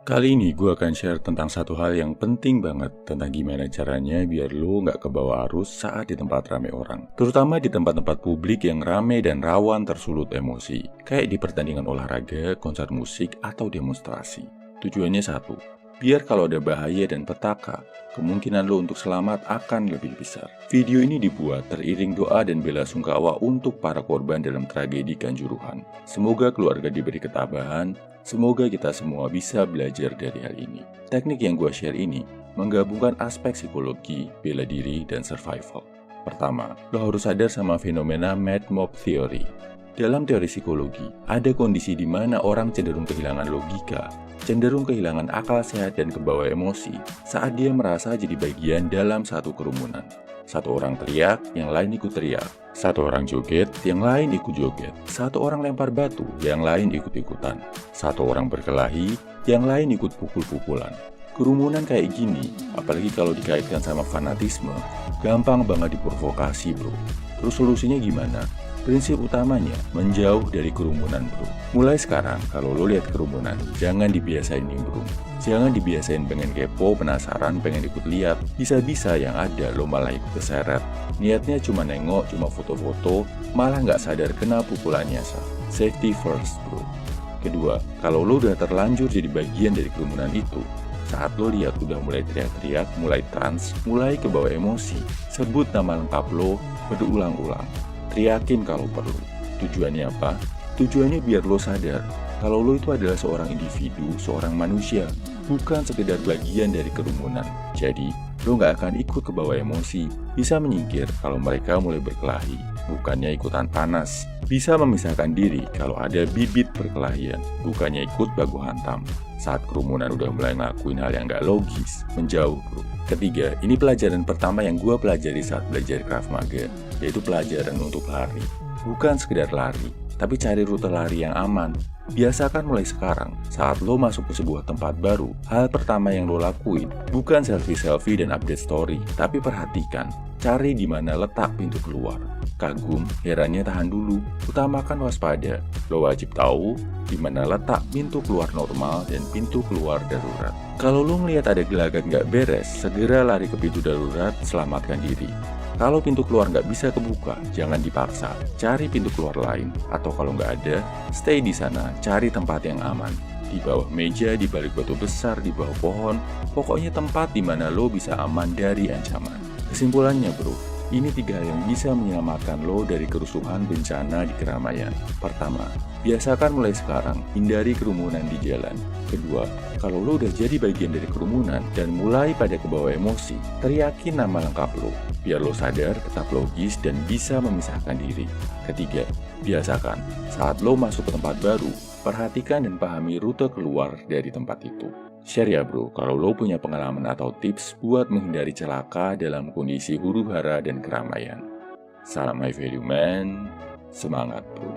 Kali ini gue akan share tentang satu hal yang penting banget tentang gimana caranya biar lo nggak kebawa arus saat di tempat rame orang. Terutama di tempat-tempat publik yang rame dan rawan tersulut emosi, kayak di pertandingan olahraga, konser musik, atau demonstrasi. Tujuannya satu, biar kalau ada bahaya dan petaka, kemungkinan lo untuk selamat akan lebih besar. Video ini dibuat teriring doa dan bela sungkawa untuk para korban dalam tragedi Kanjuruhan. Semoga keluarga diberi ketabahan. Semoga kita semua bisa belajar dari hal ini. Teknik yang gue share ini menggabungkan aspek psikologi, bela diri, dan survival. Pertama, lo harus sadar sama fenomena mad mob theory. Dalam teori psikologi, ada kondisi di mana orang cenderung kehilangan logika, cenderung kehilangan akal sehat dan kebawa emosi saat dia merasa jadi bagian dalam satu kerumunan. Satu orang teriak, yang lain ikut teriak. Satu orang joget, yang lain ikut joget. Satu orang lempar batu, yang lain ikut-ikutan. Satu orang berkelahi, yang lain ikut pukul-pukulan. Kerumunan kayak gini, apalagi kalau dikaitkan sama fanatisme, gampang banget diprovokasi bro. Terus solusinya gimana? Prinsip utamanya, menjauh dari kerumunan bro. Mulai sekarang, kalau lo lihat kerumunan, jangan dibiasain nimbrung. Jangan dibiasain pengen kepo, penasaran, pengen ikut lihat. Bisa-bisa yang ada lo malah ikut keseret. Niatnya cuma nengok, cuma foto-foto, malah nggak sadar kena pukulannya sah. Safety first bro. Kedua, kalau lo udah terlanjur jadi bagian dari kerumunan itu, saat lo lihat udah mulai teriak-teriak, mulai trans, mulai kebawa emosi, sebut nama lengkap lo berulang-ulang. Teriakin kalau perlu. Tujuannya apa? Tujuannya biar lo sadar kalau lo itu adalah seorang individu, seorang manusia, bukan sekedar bagian dari kerumunan. Jadi, lo nggak akan ikut ke bawah emosi, bisa menyingkir kalau mereka mulai berkelahi, bukannya ikutan panas. Bisa memisahkan diri kalau ada bibit perkelahian, bukannya ikut baku hantam. Saat kerumunan udah mulai ngelakuin hal yang nggak logis, menjauh bro. Ketiga, ini pelajaran pertama yang gue pelajari saat belajar Krav Maga, yaitu pelajaran untuk lari. Bukan sekedar lari, tapi cari rute lari yang aman. Biasakan mulai sekarang, saat lo masuk ke sebuah tempat baru, hal pertama yang lo lakuin bukan selfie-selfie dan update story, tapi perhatikan, cari di mana letak pintu keluar. Kagum, herannya tahan dulu, utamakan waspada. Lo wajib tahu di mana letak pintu keluar normal dan pintu keluar darurat. Kalau lo ngelihat ada gelagat nggak beres, segera lari ke pintu darurat, selamatkan diri. Kalau pintu keluar nggak bisa kebuka, jangan dipaksa, cari pintu keluar lain. Atau kalau nggak ada, stay di sana, cari tempat yang aman. Di bawah meja, di balik batu besar, di bawah pohon, pokoknya tempat di mana lo bisa aman dari ancaman. Kesimpulannya bro, ini 3 hal yang bisa menyelamatkan lo dari kerusuhan bencana di keramaian. Pertama, biasakan mulai sekarang, hindari kerumunan di jalan. Kedua, kalau lo udah jadi bagian dari kerumunan dan mulai pada kebawa emosi, teriakin nama lengkap lo, biar lo sadar, tetap logis, dan bisa memisahkan diri. Ketiga, biasakan, saat lo masuk ke tempat baru, perhatikan dan pahami rute keluar dari tempat itu. Share ya bro, kalau lo punya pengalaman atau tips buat menghindari celaka dalam kondisi huru-hara dan keramaian. Salam high value man, semangat bro.